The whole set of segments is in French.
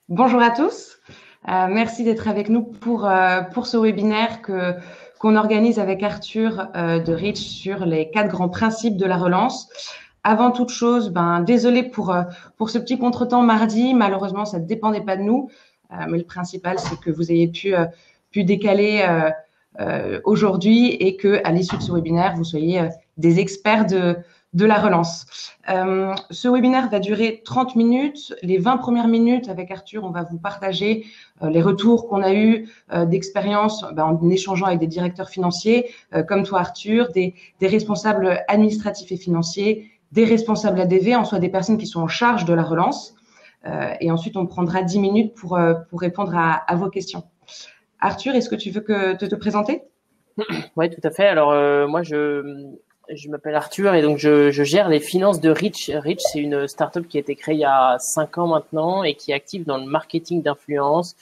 Bonjour à tous. Merci d'être avec nous pour ce webinaire qu'on organise avec Arthur de Reach sur les 4 grands principes de la relance. Avant toute chose, désolé pour ce petit contretemps mardi. Malheureusement, ça ne dépendait pas de nous. Mais le principal, c'est que vous ayez pu décaler aujourd'hui et qu'à l'issue de ce webinaire, vous soyez des experts de la relance. Ce webinaire va durer 30 minutes. Les 20 premières minutes avec Arthur, on va vous partager les retours qu'on a eus d'expérience en échangeant avec des directeurs financiers comme toi Arthur, des responsables administratifs et financiers, des responsables ADV, en soit des personnes qui sont en charge de la relance. Et ensuite, on prendra 10 minutes pour répondre à vos questions. Arthur, est-ce que tu veux te présenter? Oui, tout à fait. Alors, moi, je m'appelle Arthur et donc je gère les finances de Reach. Reach, c'est une startup qui a été créée il y a 5 ans maintenant et qui est active dans le marketing d'influence.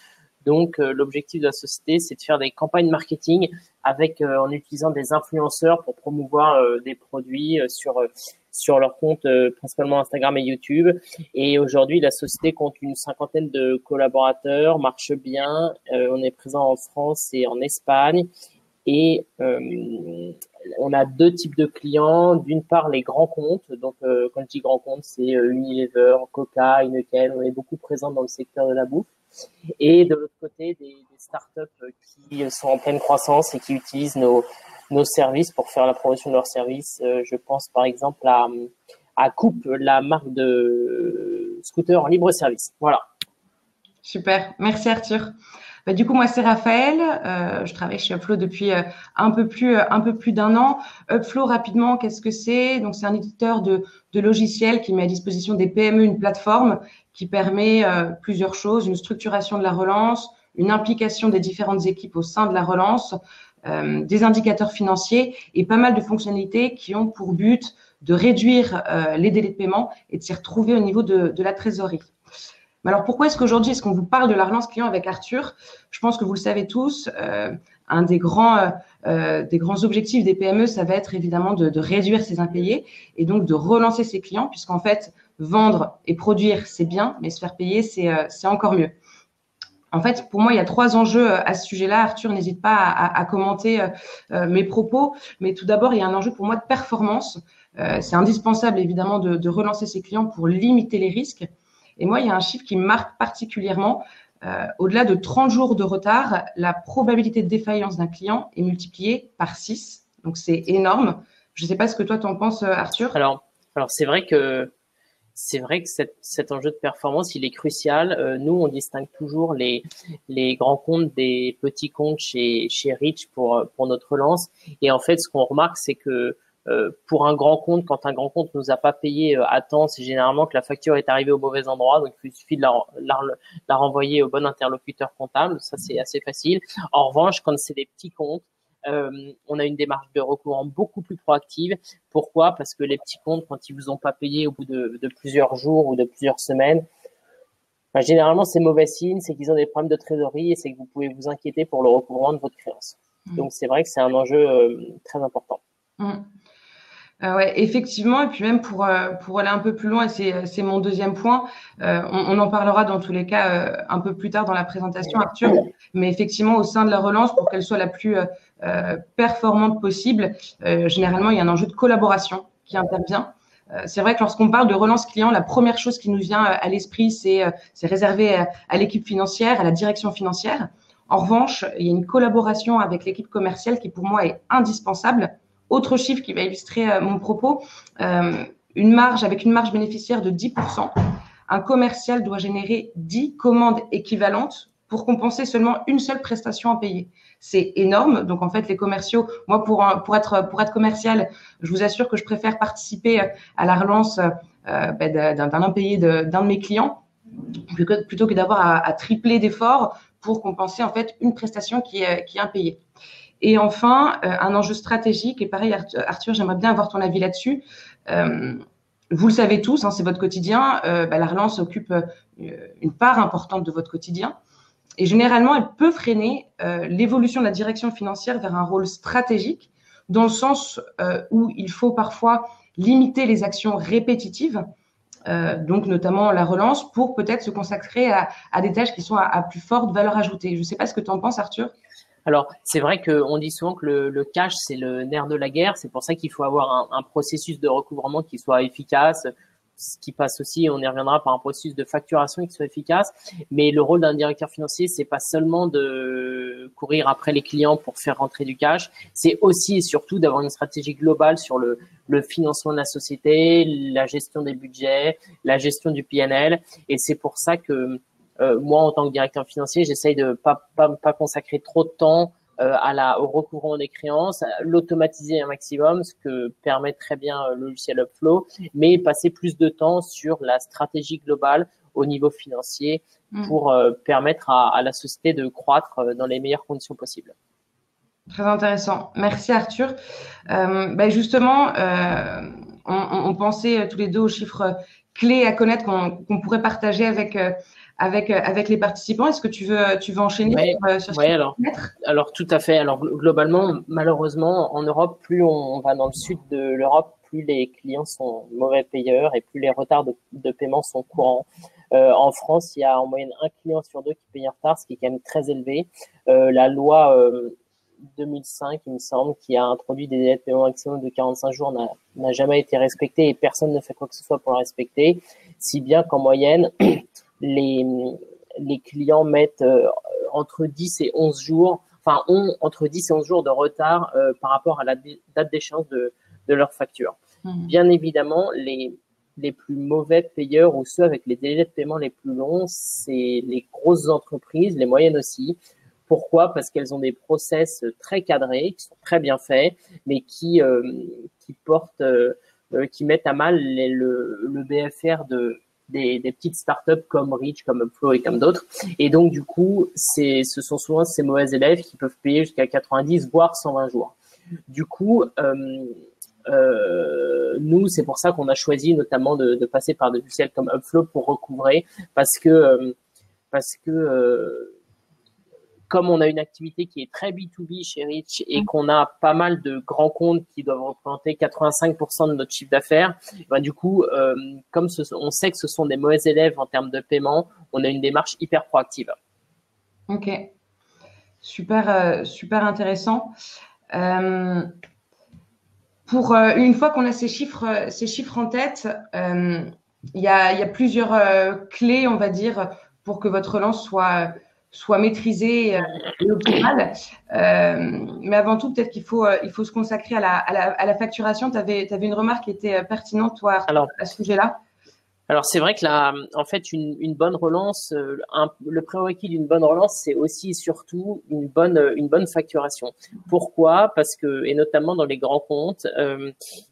Donc, l'objectif de la société, c'est de faire des campagnes marketing en utilisant des influenceurs pour promouvoir des produits sur leur compte, principalement Instagram et YouTube. Et aujourd'hui, la société compte une 50aine de collaborateurs, marche bien. On est présent en France et en Espagne. Et on a 2 types de clients. D'une part, les grands comptes. Donc, quand je dis grands comptes, c'est Unilever, Coca, Heineken. On est beaucoup présent dans le secteur de la bouffe. Et de l'autre côté, des startups qui sont en pleine croissance et qui utilisent nos services pour faire la promotion de leurs services. Je pense par exemple à Coupe, la marque de scooter en libre service. Voilà. Super, merci Arthur. Du coup, moi, c'est Raphaël. Je travaille chez Upflow depuis un peu plus d'un an. Upflow, rapidement, qu'est-ce que c'est? Donc, c'est un éditeur de logiciels qui met à disposition des PME une plateforme qui permet plusieurs choses, une structuration de la relance, une implication des différentes équipes au sein de la relance, des indicateurs financiers et pas mal de fonctionnalités qui ont pour but de réduire les délais de paiement et de s'y retrouver au niveau de la trésorerie. Mais alors, pourquoi est-ce qu'aujourd'hui, est-ce qu'on vous parle de la relance client avec Arthur? Je pense que vous le savez tous, un des grands objectifs des PME, ça va être évidemment de réduire ses impayés et donc de relancer ses clients, puisqu'en fait, vendre et produire, c'est bien, mais se faire payer, c'est encore mieux. En fait, pour moi, il y a 3 enjeux à ce sujet-là. Arthur, n'hésite pas à commenter mes propos. Mais tout d'abord, il y a un enjeu pour moi de performance. C'est indispensable, évidemment, de relancer ses clients pour limiter les risques. Et moi, il y a un chiffre qui me marque particulièrement. Au-delà de 30 jours de retard, la probabilité de défaillance d'un client est multipliée par 6. Donc, c'est énorme. Je ne sais pas ce que toi, tu en penses, Arthur. Alors c'est vrai que cet enjeu de performance, il est crucial. Nous, on distingue toujours les grands comptes des petits comptes chez Reach pour notre relance. Et en fait, ce qu'on remarque, c'est que pour un grand compte, quand un grand compte nous a pas payé à temps, c'est généralement que la facture est arrivée au mauvais endroit, donc il suffit de la renvoyer au bon interlocuteur comptable. Ça, c'est assez facile. En revanche, quand c'est des petits comptes, on a une démarche de recouvrement beaucoup plus proactive. Pourquoi? Parce que les petits comptes, quand ils vous ont pas payé au bout de plusieurs jours ou de plusieurs semaines, généralement, c'est mauvais signe, c'est qu'ils ont des problèmes de trésorerie et c'est que vous pouvez vous inquiéter pour le recouvrement de votre créance. Donc, c'est vrai que c'est un enjeu très important. Ouais, effectivement, et puis même pour aller un peu plus loin, et c'est mon deuxième point, on en parlera dans tous les cas un peu plus tard dans la présentation, Arthur, mais effectivement, au sein de la relance, pour qu'elle soit la plus performante possible, généralement, il y a un enjeu de collaboration qui intervient. C'est vrai que lorsqu'on parle de relance client, la première chose qui nous vient à l'esprit, c'est réservé à l'équipe financière, à la direction financière. En revanche, il y a une collaboration avec l'équipe commerciale qui, pour moi, est indispensable. Autre chiffre qui va illustrer mon propos, avec une marge bénéficiaire de 10%. Un commercial doit générer 10 commandes équivalentes pour compenser seulement une seule prestation à payer. C'est énorme. Donc, en fait, les commerciaux, moi, pour être commercial, je vous assure que je préfère participer à la relance d'un impayé d'un de mes clients plutôt que d'avoir à tripler d'efforts pour compenser, en fait, une prestation qui est impayée. Et enfin, un enjeu stratégique, et pareil, Arthur, j'aimerais bien avoir ton avis là-dessus. Vous le savez tous, c'est votre quotidien. La relance occupe une part importante de votre quotidien. Et généralement, elle peut freiner l'évolution de la direction financière vers un rôle stratégique, dans le sens où il faut parfois limiter les actions répétitives donc notamment la relance, pour peut-être se consacrer à des tâches qui sont à plus forte valeur ajoutée. Je ne sais pas ce que tu en penses, Arthur. Alors, c'est vrai qu'on dit souvent que le cash, c'est le nerf de la guerre. C'est pour ça qu'il faut avoir un processus de recouvrement qui soit efficace, ce qui passe aussi, on y reviendra, par un processus de facturation qui soit efficace. Mais le rôle d'un directeur financier, c'est pas seulement de courir après les clients pour faire rentrer du cash, c'est aussi et surtout d'avoir une stratégie globale sur le financement de la société, la gestion des budgets, la gestion du PNL. Et c'est pour ça que moi, en tant que directeur financier, j'essaye de pas consacrer trop de temps au recouvrement des créances, l'automatiser un maximum, ce que permet très bien le logiciel Upflow, mais passer plus de temps sur la stratégie globale au niveau financier pour permettre à la société de croître dans les meilleures conditions possibles. Très intéressant. Merci Arthur. Justement, on pensait tous les deux aux chiffres clés à connaître qu'on pourrait partager avec les participants. Est-ce que tu veux enchaîner sur ce qu'il faut connaître ? Alors tout à fait. Alors globalement, malheureusement, en Europe, plus on va dans le sud de l'Europe, plus les clients sont mauvais payeurs et plus les retards de paiement sont courants. En France, il y a en moyenne un client sur deux qui paye en retard, ce qui est quand même très élevé. La loi 2005, il me semble, qui a introduit des délais de paiement maximum de 45 jours, n'a jamais été respecté et personne ne fait quoi que ce soit pour le respecter, si bien qu'en moyenne, les clients mettent entre 10 et 11 jours, ont entre 10 et 11 jours de retard par rapport à la date d'échéance de leur facture. Bien évidemment, les plus mauvais payeurs ou ceux avec les délais de paiement les plus longs, c'est les grosses entreprises, les moyennes aussi. Pourquoi ? Parce qu'elles ont des process très cadrés, qui sont très bien faits, mais qui mettent à mal le BFR des petites startups comme Rich, comme Upflow et comme d'autres. Et donc, du coup, ce sont souvent ces mauvais élèves qui peuvent payer jusqu'à 90, voire 120 jours. Du coup, nous, c'est pour ça qu'on a choisi notamment de passer par des logiciels comme Upflow pour recouvrer, parce que comme on a une activité qui est très B2B chez Rich et qu'on a pas mal de grands comptes qui doivent représenter 85% de notre chiffre d'affaires, du coup, comme on sait que ce sont des mauvais élèves en termes de paiement, on a une démarche hyper proactive. Ok, super intéressant. Pour une fois qu'on a ces chiffres en tête, il y a plusieurs clés, on va dire, pour que votre relance soit maîtrisée et optimale. Mais avant tout, peut-être qu'il faut se consacrer à la facturation. Tu avais une remarque qui était pertinente, toi, à ce sujet-là. Alors c'est vrai que en fait, une bonne relance, le prérequis d'une bonne relance, c'est aussi et surtout une bonne facturation. Pourquoi ? Parce que, et notamment dans les grands comptes,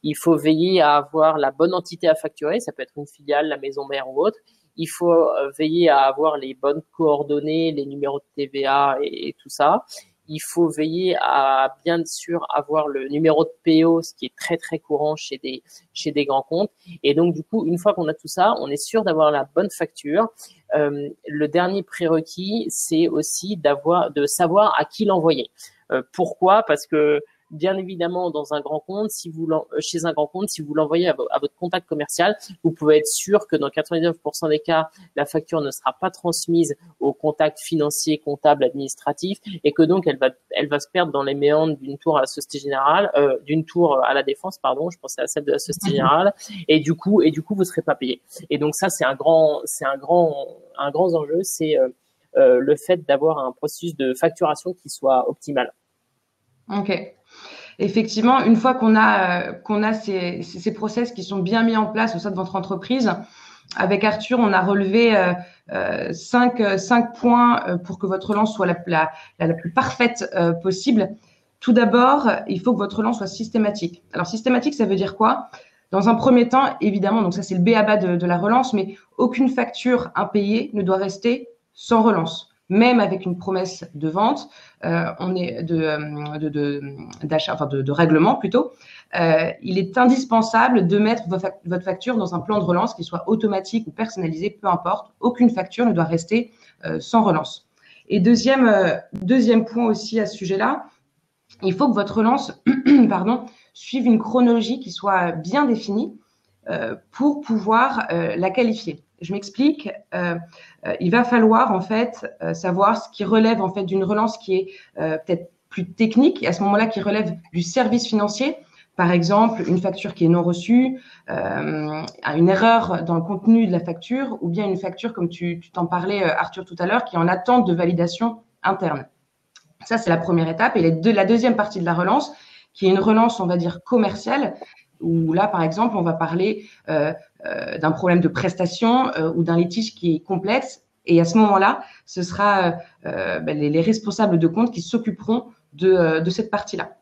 il faut veiller à avoir la bonne entité à facturer. Ça peut être une filiale, la maison mère ou autre. Il faut veiller à avoir les bonnes coordonnées, les numéros de TVA et tout ça. Il faut veiller à bien sûr avoir le numéro de PO, ce qui est très très courant chez des grands comptes. Et donc du coup, une fois qu'on a tout ça, on est sûr d'avoir la bonne facture. Le dernier prérequis, c'est aussi de savoir à qui l'envoyer. Pourquoi ? Parce que bien évidemment, dans un grand compte, chez un grand compte, si vous l'envoyez à votre contact commercial, vous pouvez être sûr que dans 99% des cas, la facture ne sera pas transmise au contact financier, comptable, administratif, et que donc elle va se perdre dans les méandres d'une tour à la Société Générale, d'une tour à la Défense, pardon, je pensais à celle de la Société Générale, et du coup, vous serez pas payé. Et donc ça, c'est un grand enjeu, c'est le fait d'avoir un processus de facturation qui soit optimal. Ok. Effectivement, une fois qu'on a ces process qui sont bien mis en place au sein de votre entreprise, avec Arthur, on a relevé 5 points pour que votre relance soit la plus parfaite possible. Tout d'abord, il faut que votre relance soit systématique. Alors, systématique, ça veut dire quoi ? Dans un premier temps, évidemment, donc ça c'est le b.a.-ba de la relance, mais aucune facture impayée ne doit rester sans relance. Même avec une promesse de vente, on est d'achat, enfin de règlement plutôt. Il est indispensable de mettre votre facture dans un plan de relance qui soit automatique ou personnalisé, peu importe. Aucune facture ne doit rester sans relance. Et deuxième point aussi à ce sujet-là, il faut que votre relance, suive une chronologie qui soit bien définie. pour pouvoir la qualifier. Je m'explique. Il va falloir en fait savoir ce qui relève en fait d'une relance qui est peut-être plus technique, et à ce moment-là qui relève du service financier. Par exemple, une facture qui est non reçue, une erreur dans le contenu de la facture, ou bien une facture, comme tu t'en parlais, Arthur, tout à l'heure, qui est en attente de validation interne. Ça, c'est la première étape. Et la deuxième partie de la relance, qui est une relance, on va dire, commerciale, où là, par exemple, on va parler d'un problème de prestation ou d'un litige qui est complexe. Et à ce moment-là, ce sera les responsables de compte qui s'occuperont de cette partie-là.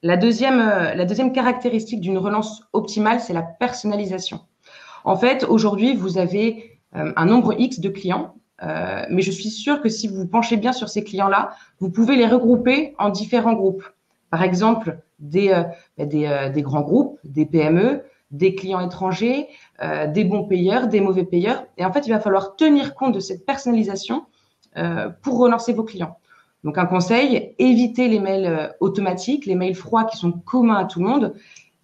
La deuxième caractéristique d'une relance optimale, c'est la personnalisation. En fait, aujourd'hui, vous avez un nombre X de clients, mais je suis sûre que si vous vous penchez bien sur ces clients-là, vous pouvez les regrouper en différents groupes. Par exemple, des grands groupes, des PME, des clients étrangers, des bons payeurs, des mauvais payeurs. Et en fait, il va falloir tenir compte de cette personnalisation pour relancer vos clients. Donc, un conseil, évitez les mails automatiques, les mails froids qui sont communs à tout le monde.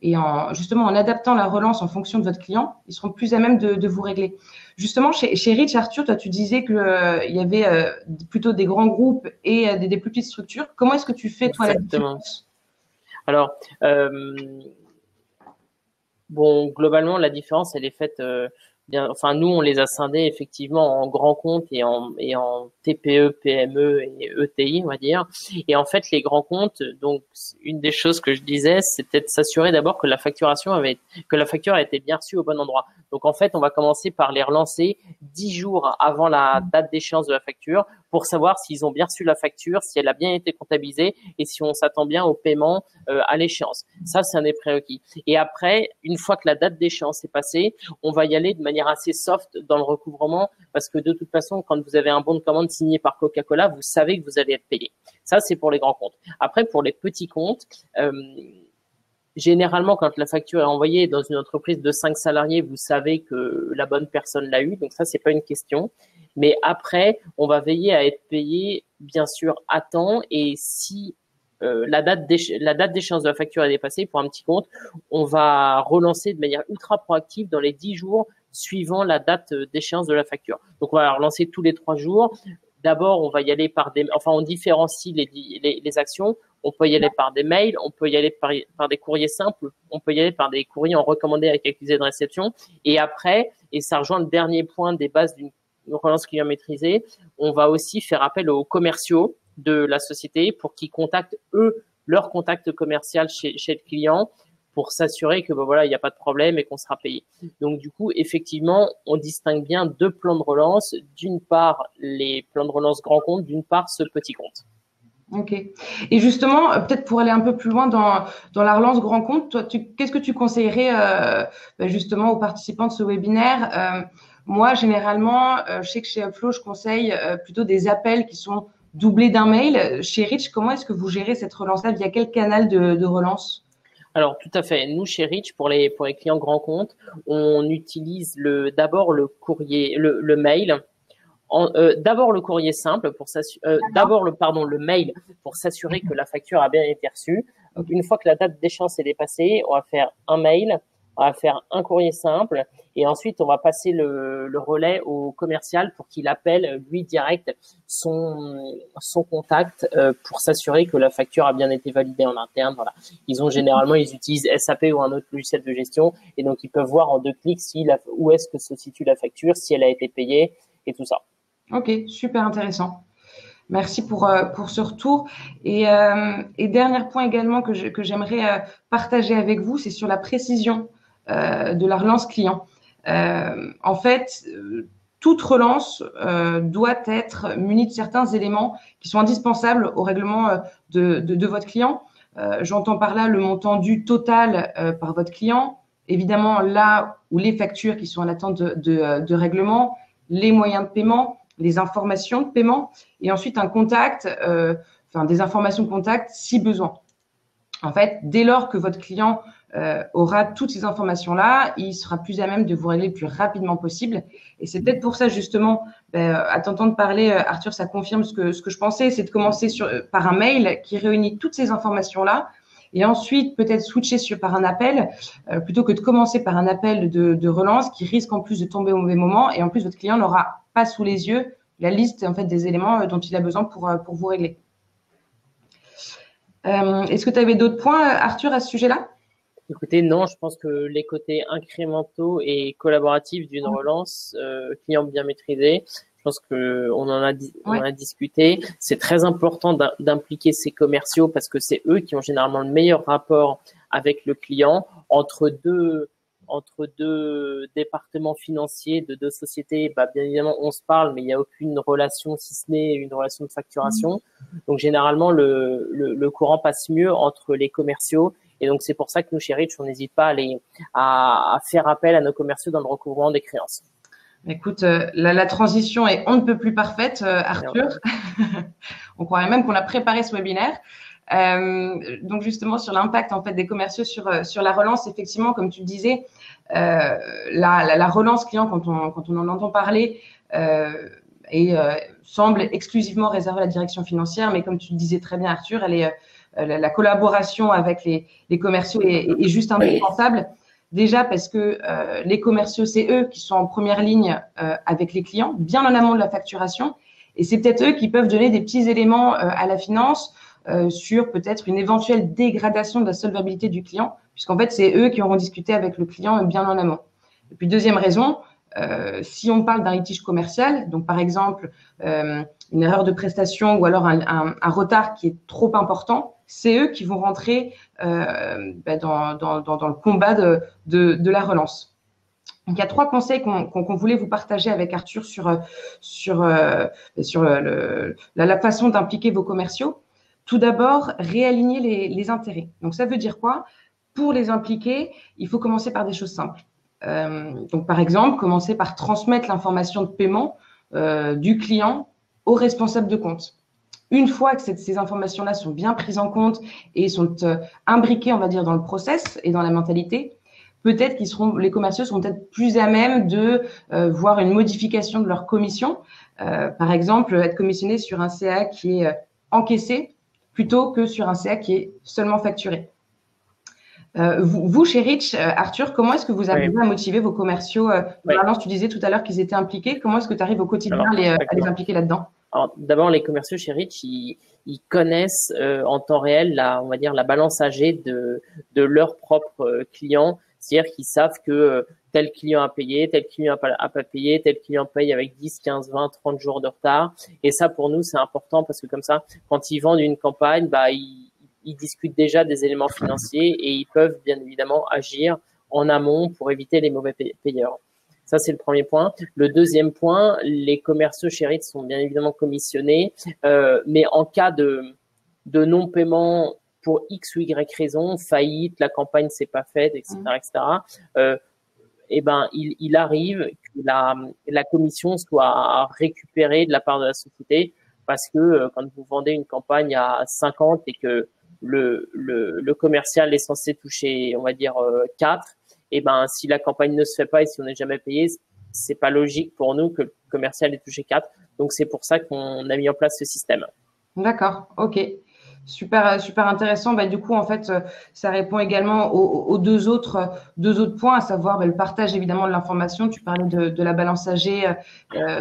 Et justement, en adaptant la relance en fonction de votre client, ils seront plus à même de vous régler. Justement, chez Rich, Arthur, toi, tu disais qu'il y avait plutôt des grands groupes et des plus petites structures. Comment est-ce que tu fais, toi, la différence? Alors, bon, globalement, la différence, elle est faite enfin, nous, on les a scindés effectivement en grands comptes et en TPE, PME et ETI, on va dire. Et en fait, les grands comptes, donc, une des choses que je disais, c'était de s'assurer d'abord que la facture a été bien reçue au bon endroit. Donc, en fait, on va commencer par les relancer 10 jours avant la date d'échéance de la facture pour savoir s'ils ont bien reçu la facture, si elle a bien été comptabilisée et si on s'attend bien au paiement à l'échéance. Ça, c'est un des prérequis. Et après, une fois que la date d'échéance est passée, on va y aller de manière assez soft dans le recouvrement parce que de toute façon, quand vous avez un bon de commande signé par Coca-Cola, vous savez que vous allez être payé. Ça, c'est pour les grands comptes. Après, pour les petits comptes, généralement, quand la facture est envoyée dans une entreprise de 5 salariés, vous savez que la bonne personne l'a eu. Donc ça, c'est pas une question. Mais après, on va veiller à être payé, bien sûr, à temps. Et si la date d'échéance de la facture est dépassée pour un petit compte, on va relancer de manière ultra proactive dans les 10 jours suivant la date d'échéance de la facture. Donc, on va relancer tous les 3 jours. D'abord, on va y aller on différencie les actions. On peut y aller par des mails, on peut y aller par des courriers simples, on peut y aller par des courriers en recommandé avec accusé de réception. Et après, et ça rejoint le dernier point des bases d'une relance client maîtrisée, on va aussi faire appel aux commerciaux de la société pour qu'ils contactent eux leur contact commercial chez le client pour s'assurer que voilà, il n'y a pas de problème et qu'on sera payé. Donc du coup, effectivement, on distingue bien 2 plans de relance. D'une part, les plans de relance grand compte, d'une part, ce petit compte. Ok. Et justement, peut-être pour aller un peu plus loin dans la relance grand compte, toi, qu'est-ce que tu conseillerais justement aux participants de ce webinaire? Moi, généralement, je sais que chez Upflow, je conseille plutôt des appels qui sont doublés d'un mail. Chez Rich, comment est-ce que vous gérez cette relance-là? Via quel canal de relance? Alors, tout à fait. Nous, chez Rich, pour les clients grands comptes, on utilise d'abord le courrier, le mail. D'abord le courrier simple pour le mail pour s'assurer que la facture a bien été reçue. Donc, une fois que la date d'échéance est dépassée, on va faire un mail, on va faire un courrier simple et ensuite on va passer le relais au commercial pour qu'il appelle lui direct son contact pour s'assurer que la facture a bien été validée en interne. Voilà. Ils utilisent SAP ou un autre logiciel de gestion et donc ils peuvent voir en 2 clics où est-ce que se situe la facture, si elle a été payée et tout ça. Ok, super intéressant. Merci pour ce retour. Et dernier point également que j'aimerais partager avec vous, c'est sur la précision de la relance client. En fait, toute relance doit être munie de certains éléments qui sont indispensables au règlement de votre client. J'entends par là le montant dû total par votre client, évidemment là où les factures qui sont en attente de règlement, les moyens de paiement, les informations de paiement et ensuite un contact, des informations de contact si besoin. En fait, dès lors que votre client aura toutes ces informations-là, il sera plus à même de vous régler le plus rapidement possible. Et c'est peut-être pour ça, justement, à t'entendre parler, Arthur, ça confirme ce que je pensais, c'est de commencer par un mail qui réunit toutes ces informations-là et ensuite peut-être switcher par un appel plutôt que de commencer par un appel de relance qui risque en plus de tomber au mauvais moment et en plus votre client n'aura pas sous les yeux la liste en fait des éléments dont il a besoin pour vous régler. Est-ce que tu avais d'autres points, Arthur, à ce sujet-là? Écoutez, non, je pense que les côtés incrémentaux et collaboratifs d'une relance client bien maîtrisée, je pense que on en a discuté. C'est très important d'impliquer ces commerciaux parce que c'est eux qui ont généralement le meilleur rapport avec le client entre deux départements financiers de deux sociétés. Bah, bien évidemment, on se parle, mais il n'y a aucune relation, si ce n'est une relation de facturation. Donc, généralement, le courant passe mieux entre les commerciaux. Et donc, c'est pour ça que nous, chez Rich, on n'hésite pas à faire appel à nos commerciaux dans le recouvrement des créances. Écoute, la transition est on ne peut plus parfaite, Arthur. On croirait même qu'on a préparé ce webinaire. Donc justement sur l'impact en fait des commerciaux sur la relance, effectivement, comme tu le disais, la relance client quand on en entend parler semble exclusivement réservée à la direction financière, mais comme tu le disais très bien, Arthur, elle est la collaboration avec les commerciaux est juste indispensable. Déjà parce que les commerciaux, c'est eux qui sont en première ligne avec les clients, bien en amont de la facturation. Et c'est peut-être eux qui peuvent donner des petits éléments à la finance sur peut-être une éventuelle dégradation de la solvabilité du client, puisqu'en fait, c'est eux qui auront discuté avec le client bien en amont. Et puis, deuxième raison, si on parle d'un litige commercial, donc par exemple une erreur de prestation ou alors un retard qui est trop important, c'est eux qui vont rentrer dans le combat de la relance. Donc, il y a 3 conseils qu'on voulait vous partager avec Arthur sur la façon d'impliquer vos commerciaux. Tout d'abord, réaligner les intérêts. Donc, ça veut dire quoi? Pour les impliquer, il faut commencer par des choses simples. Donc, par exemple, commencer par transmettre l'information de paiement du client au responsable de compte. Une fois que ces informations-là sont bien prises en compte et sont imbriquées, on va dire, dans le process et dans la mentalité, peut-être les commerciaux seront peut-être plus à même de voir une modification de leur commission. Par exemple, être commissionné sur un CA qui est encaissé plutôt que sur un CA qui est seulement facturé. Vous, chez Rich, Arthur, comment est-ce que vous arrivez à motiver vos commerciaux tu disais tout à l'heure qu'ils étaient impliqués. Comment est-ce que tu arrives au quotidien à les impliquer là-dedans? Alors, d'abord, les commerciaux chez Rich, ils connaissent en temps réel on va dire, la balance âgée de leurs propres clients. C'est-à-dire qu'ils savent que tel client a payé, tel client a pas payé, tel client paye avec 10, 15, 20, 30 jours de retard. Et ça, pour nous, c'est important parce que comme ça, quand ils vendent une campagne, ils discutent déjà des éléments financiers et ils peuvent bien évidemment agir en amont pour éviter les mauvais payeurs. Ça, c'est le premier point. Le deuxième point, les commerciaux chez Rich sont bien évidemment commissionnés, mais en cas de non-paiement pour X ou Y raison, faillite, la campagne s'est pas faite, etc., etc., il arrive que la commission soit récupérée de la part de la société parce que quand vous vendez une campagne à 50 et que le commercial est censé toucher, on va dire, 4, si la campagne ne se fait pas et si on n'est jamais payé, c'est pas logique pour nous que le commercial ait touché 4. Donc, c'est pour ça qu'on a mis en place ce système. D'accord. OK. Super, super intéressant. Du coup, en fait, ça répond également aux deux autres points, à savoir le partage évidemment de l'information. Tu parlais de la balance âgée,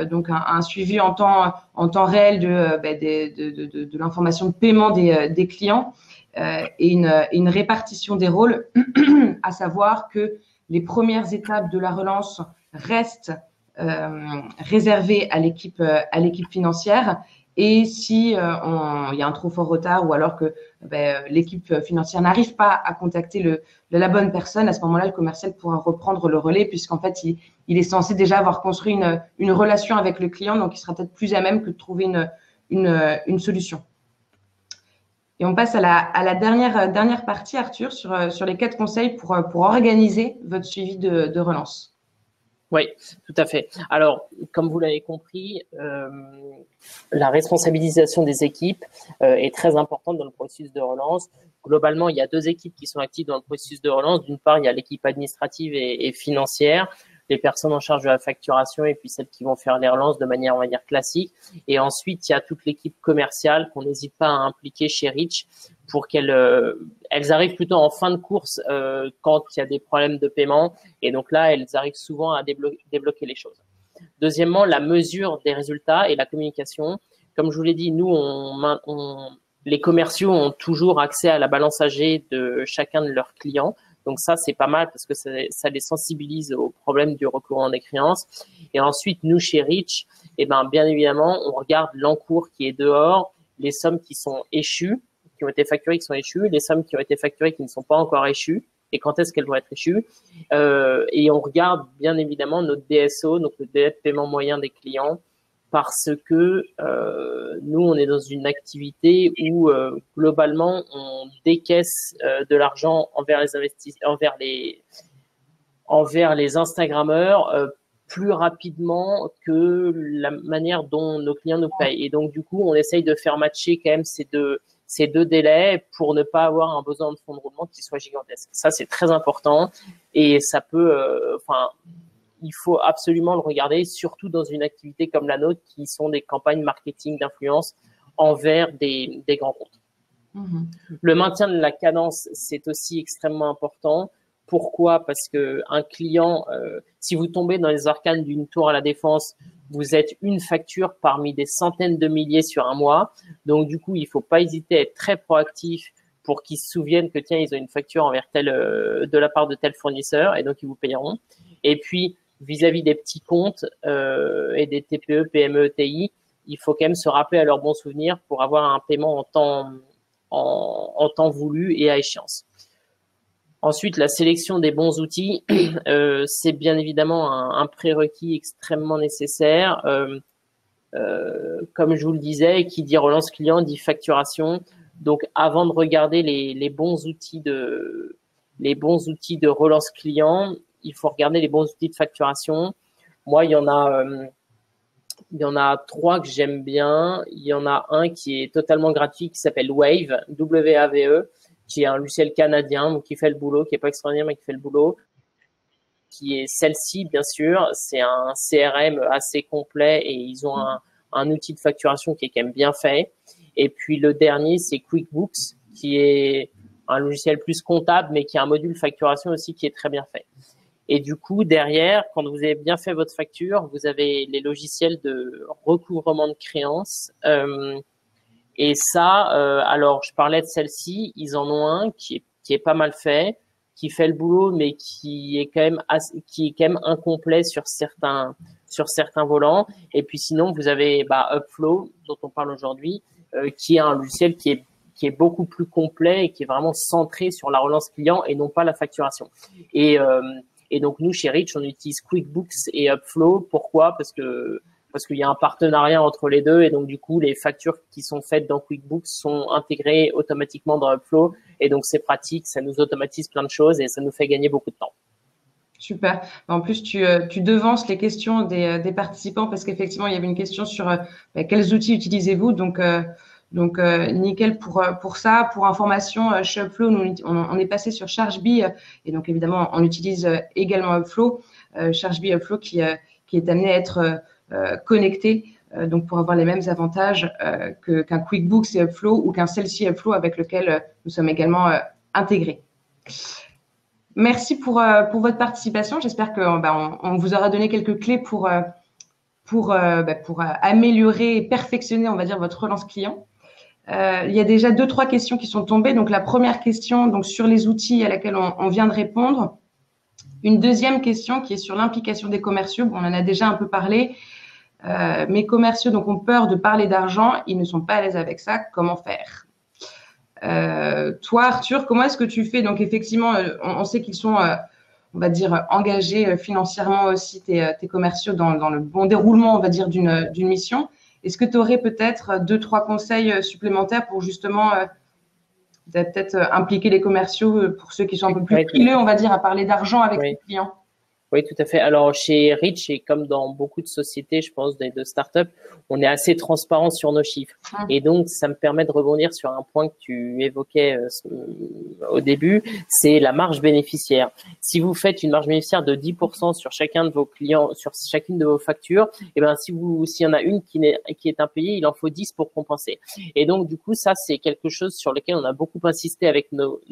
donc un suivi en temps réel de l'information de paiement des clients et une répartition des rôles, à savoir que les premières étapes de la relance restent réservées à l'équipe financière. Et si il y a un trop fort retard ou alors que l'équipe financière n'arrive pas à contacter la bonne personne, à ce moment-là, le commercial pourra reprendre le relais puisqu'en fait, il est censé déjà avoir construit une relation avec le client, donc il sera peut-être plus à même que de trouver une solution. Et on passe à la dernière partie, Arthur, sur les 4 conseils pour organiser votre suivi de relance. Oui, tout à fait. Alors, comme vous l'avez compris, la responsabilisation des équipes est très importante dans le processus de relance. Globalement, il y a 2 équipes qui sont actives dans le processus de relance. D'une part, il y a l'équipe administrative et financière, les personnes en charge de la facturation et puis celles qui vont faire les relances de manière, on va dire, classique. Et ensuite, il y a toute l'équipe commerciale qu'on n'hésite pas à impliquer chez Rich pour elles arrivent plutôt en fin de course quand il y a des problèmes de paiement. Et donc là, elles arrivent souvent à débloquer les choses. Deuxièmement, la mesure des résultats et la communication. Comme je vous l'ai dit, nous, les commerciaux ont toujours accès à la balance AG de chacun de leurs clients. Donc ça, c'est pas mal parce que ça les sensibilise au problème du recouvrement des créances. Et ensuite, nous, chez Rich, bien évidemment, on regarde l'encours qui est dehors, les sommes qui sont échues, qui ont été facturées, qui sont échues, les sommes qui ont été facturées qui ne sont pas encore échues, et quand est-ce qu'elles vont être échues. Et on regarde bien évidemment notre DSO, donc le délai de paiement moyen des clients, parce que nous, on est dans une activité où globalement, on décaisse de l'argent envers les investisseurs, envers les Instagrammeurs plus rapidement que la manière dont nos clients nous payent. Et donc, du coup, on essaye de faire matcher quand même ces deux délais pour ne pas avoir un besoin de fonds de roulement qui soit gigantesque. Ça, c'est très important et ça peut, il faut absolument le regarder, surtout dans une activité comme la nôtre qui sont des campagnes marketing d'influence envers des grands comptes. Mmh. Le maintien de la cadence, c'est aussi extrêmement important. Pourquoi? Parce que un client, si vous tombez dans les arcanes d'une tour à la Défense, vous êtes une facture parmi des centaines de milliers sur un mois. Donc, du coup, il faut pas hésiter à être très proactif pour qu'ils se souviennent que, tiens, ils ont une facture envers de la part de tel fournisseur et donc ils vous payeront. Et puis, vis-à-vis des petits comptes et des TPE, PME, TI, il faut quand même se rappeler à leurs bons souvenirs pour avoir un paiement en temps voulu et à échéance. Ensuite, la sélection des bons outils, c'est bien évidemment un prérequis extrêmement nécessaire. Comme je vous le disais, qui dit relance client dit facturation. Donc, avant de regarder les bons outils de relance client, il faut regarder les bons outils de facturation. Moi, il y en a 3 que j'aime bien. Il y en a un qui est totalement gratuit qui s'appelle Wave, W-A-V-E, qui est un logiciel canadien qui fait le boulot, qui est pas extraordinaire mais qui fait le boulot, qui est celle-ci bien sûr. C'est un CRM assez complet et ils ont un outil de facturation qui est quand même bien fait. Et puis le dernier, c'est QuickBooks, qui est un logiciel plus comptable mais qui a un module facturation aussi qui est très bien fait. Et du coup, derrière, quand vous avez bien fait votre facture, vous avez les logiciels de recouvrement de créances. Et ça, alors je parlais de celle-ci, ils en ont un qui est pas mal fait, qui fait le boulot, mais qui est quand même incomplet sur certains volants. Et puis sinon, vous avez Upflow, dont on parle aujourd'hui, qui est un logiciel qui est beaucoup plus complet et qui est vraiment centré sur la relance client et non pas la facturation. Et donc nous chez Rich, on utilise QuickBooks et Upflow. Pourquoi? Parce qu'il y a un partenariat entre les deux et donc du coup les factures qui sont faites dans QuickBooks sont intégrées automatiquement dans Upflow et donc c'est pratique, ça nous automatise plein de choses et ça nous fait gagner beaucoup de temps. Super. En plus, tu devances les questions des participants parce qu'effectivement, il y avait une question sur quels outils utilisez-vous. Donc nickel pour ça. Pour information, chez Upflow, on est passé sur Chargebee et donc évidemment, on utilise également Upflow. Chargebee Upflow qui est amené à être connecté donc pour avoir les mêmes avantages qu'un QuickBooks et Upflow ou qu'un Celle-ci Upflow avec lequel nous sommes également intégrés. Merci pour votre participation. J'espère que on vous aura donné quelques clés pour améliorer et perfectionner, on va dire, votre relance client. Il y a déjà 2-3 questions qui sont tombées. Donc la première question, donc sur les outils à laquelle on vient de répondre. Une deuxième question qui est sur l'implication des commerciaux. Bon, on en a déjà un peu parlé. Mes commerciaux donc ont peur de parler d'argent. Ils ne sont pas à l'aise avec ça. Comment faire? Toi, Arthur, comment est-ce que tu fais? Donc, effectivement, on sait qu'ils sont, on va dire, engagés financièrement aussi, tes commerciaux, dans le bon déroulement, on va dire, d'une mission. Est-ce que tu aurais peut-être 2-3 conseils supplémentaires pour justement peut-être impliquer les commerciaux pour ceux qui sont un peu plus frileux, on va dire, à parler d'argent avec les clients? Oui, tout à fait. Alors, chez Rich, et comme dans beaucoup de sociétés, je pense, de startups, on est assez transparent sur nos chiffres. Et donc, ça me permet de rebondir sur un point que tu évoquais au début, c'est la marge bénéficiaire. Si vous faites une marge bénéficiaire de 10% sur chacun de vos clients, sur chacune de vos factures, et ben, s'il y en a une qui est impayée, il en faut 10 pour compenser. Et donc, du coup, ça, c'est quelque chose sur lequel on a beaucoup insisté avec nos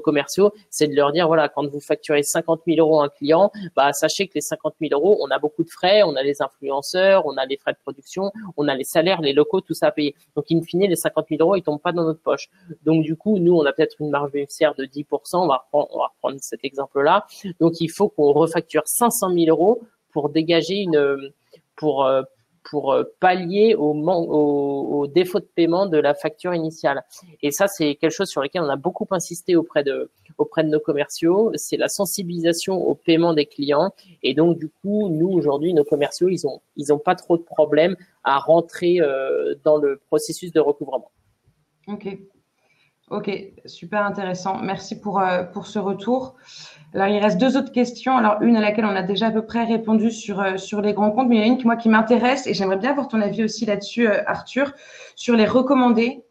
commerciaux, c'est de leur dire, voilà, quand vous facturez 50 000 euros à un client, bah, sachez que les 50 000 euros, on a beaucoup de frais, on a les influenceurs, on a les frais de production, on a les salaires, les locaux, tout ça à payer. Donc, in fine, les 50 000 euros, ils tombent pas dans notre poche. Donc, du coup, nous, on a peut-être une marge bénéficiaire de 10%, on va reprendre cet exemple-là. Donc, il faut qu'on refacture 500 000 euros pour dégager pour pallier au défaut de paiement de la facture initiale. Et ça, c'est quelque chose sur lequel on a beaucoup insisté auprès de nos commerciaux. C'est la sensibilisation au paiement des clients. Et donc, du coup, nous, aujourd'hui, nos commerciaux, ils ont pas trop de problèmes à rentrer dans le processus de recouvrement. Ok, super intéressant. Merci pour ce retour. Alors, il reste 2 autres questions. Alors, une à laquelle on a déjà à peu près répondu sur les grands comptes, mais il y en a une qui m'intéresse et j'aimerais bien avoir ton avis aussi là-dessus, Arthur, sur les recommandés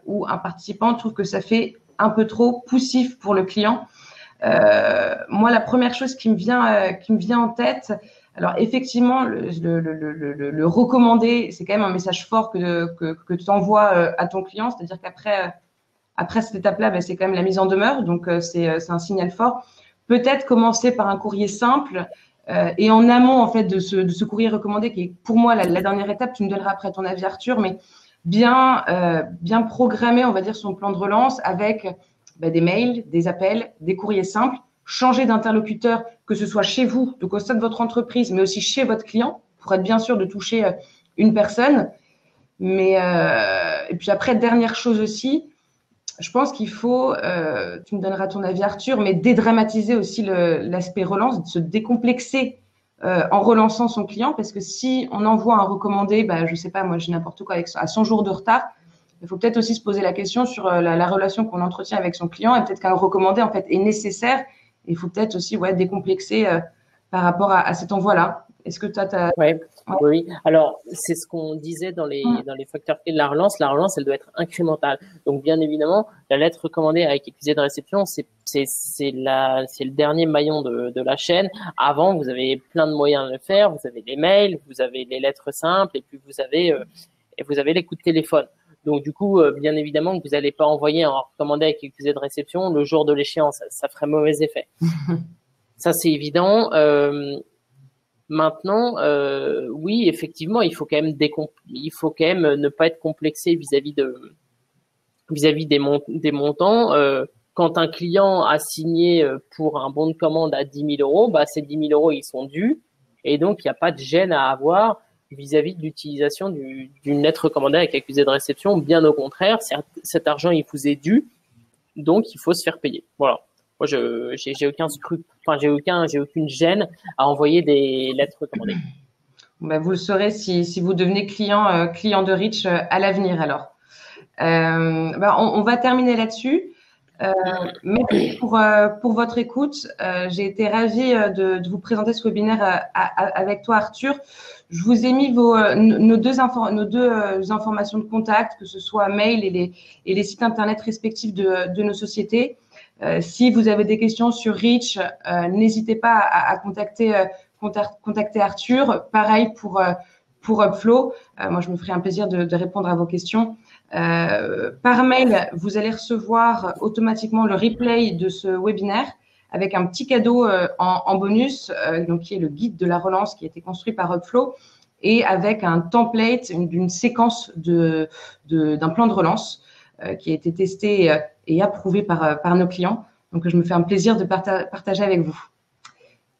où un participant trouve que ça fait un peu trop poussif pour le client. Moi, la première chose qui me vient en tête, alors effectivement, le recommandé, c'est quand même un message fort que tu envoies à ton client, c'est-à-dire qu'après cette étape-là, ben, c'est quand même la mise en demeure, donc c'est un signal fort. Peut-être commencer par un courrier simple et en amont en fait de ce courrier recommandé qui est pour moi la dernière étape. Tu me donneras après ton avis, Arthur, mais bien programmer, on va dire, son plan de relance avec des mails, des appels, des courriers simples, changer d'interlocuteur, que ce soit chez vous, donc au sein de votre entreprise, mais aussi chez votre client, pour être bien sûr de toucher une personne. Mais et puis après, dernière chose aussi, je pense qu'il faut, tu me donneras ton avis, Arthur, mais dédramatiser aussi l'aspect relance, de se décomplexer en relançant son client, parce que si on envoie un recommandé, je sais pas, moi j'ai n'importe quoi à 100 jours de retard, il faut peut-être aussi se poser la question sur la relation qu'on entretient avec son client, et peut-être qu'un recommandé en fait est nécessaire. Il faut peut-être aussi décomplexer par rapport à cet envoi-là. Est-ce que tu as… Oui. Alors, c'est ce qu'on disait dans les facteurs clés de la relance. La relance, elle doit être incrémentale. Donc, bien évidemment, la lettre recommandée avec accusé de réception, c'est le dernier maillon de la chaîne. Avant, vous avez plein de moyens de le faire. Vous avez les mails, vous avez les lettres simples, et puis vous avez les coups de téléphone. Donc, du coup, bien évidemment que vous n'allez pas envoyer un recommandé avec accusé de réception le jour de l'échéance. Ça ferait mauvais effet. Ça, c'est évident. Maintenant, oui, effectivement, il faut quand même ne pas être complexé vis-à-vis des montants. Quand un client a signé pour un bon de commande à 10 000 euros, ces 10 000 euros, ils sont dus. Et donc, il n'y a pas de gêne à avoir vis-à-vis de l'utilisation d'une lettre recommandée avec accusé de réception. Bien au contraire, cet argent, il vous est dû. Donc, il faut se faire payer. Voilà. Moi, j'ai aucun scrupule, j'ai aucune gêne à envoyer des lettres recommandées. Vous le saurez si vous devenez client de Rich à l'avenir alors. On va terminer là-dessus. Merci pour votre écoute. J'ai été ravie de vous présenter ce webinaire avec toi, Arthur. Je vous ai mis nos deux informations de contact, que ce soit mail et les sites internet respectifs de nos sociétés. Si vous avez des questions sur Rich, n'hésitez pas à contacter Arthur. Pareil pour Upflow. Moi, je me ferai un plaisir de répondre à vos questions. Par mail, vous allez recevoir automatiquement le replay de ce webinaire avec un petit cadeau en bonus, donc qui est le guide de la relance qui a été construit par Upflow et avec un template d'une séquence d'un plan de relance qui a été testé et approuvé par nos clients. Donc, je me fais un plaisir de partager avec vous.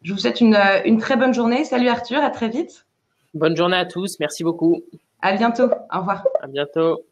Je vous souhaite une très bonne journée. Salut Arthur, à très vite. Bonne journée à tous, merci beaucoup. À bientôt, au revoir. À bientôt.